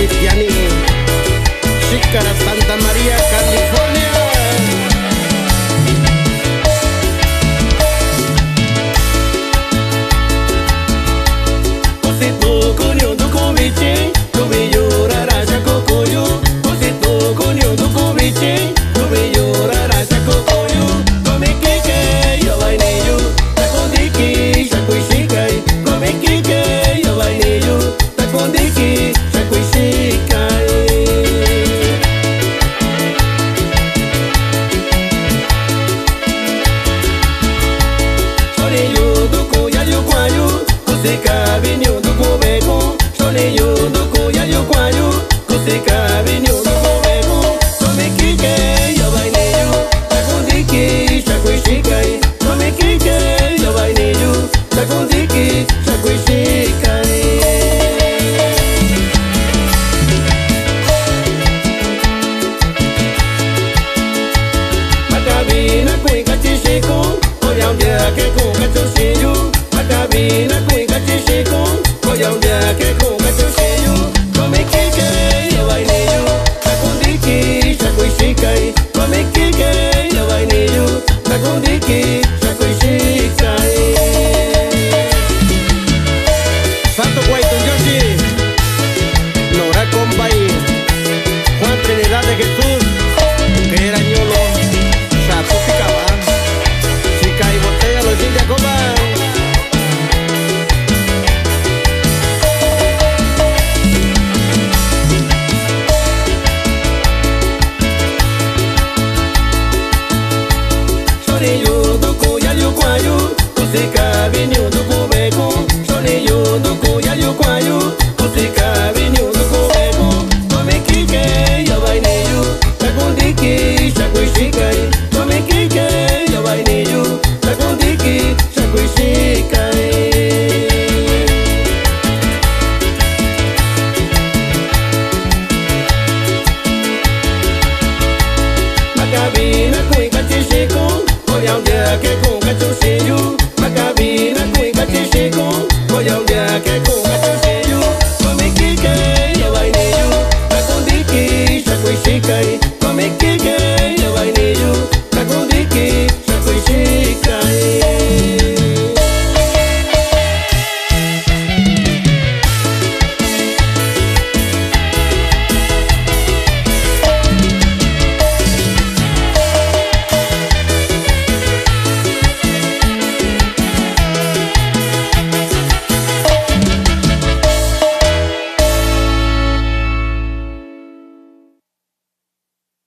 Cristiani, Xícara, Santa María, California. Você tocou do convite, do melhor araja cocoyo. Você tocou do convite, do melhor araja cocoyo. Come que eu vai neio, tá com dique, já cuixikai. Come que eu vai neio, tá com dique, já cuixikai. Chorinho do cuialho coalho, você cabinho do cobeco. Chorinho do cuialho coalho, você cabinho do cobeco. Come que eu vai neio, tá com dique, já cuixikai. Come que eu vai neio, tá com dique, já cuixikai. Macabina cuica chichico, olha onde é que com cachorrinho. Macabina cuica chichico, olha onde é que com cachorrinho. Come que eu vai neio, tá com dique, já cuixikai. Come que eu vai neio, tá com dique, já cuixikai. Santo Guaito Yoshi, Nora Compay, Juan Trinidad de Jesús, que era ñolo, Chato Picaba, Chica y Botella, los India Coba. Chorinho do cuialho coalho, você cabinho do cubeco. Chorinho do cuialho coalho, você cabinho do cubeco. Come que eu vai neio, tá com dique, já cuixikai. Come que eu vai neio, tá com dique, já cuixikai. Macabina cuica chichico, olha onde é que com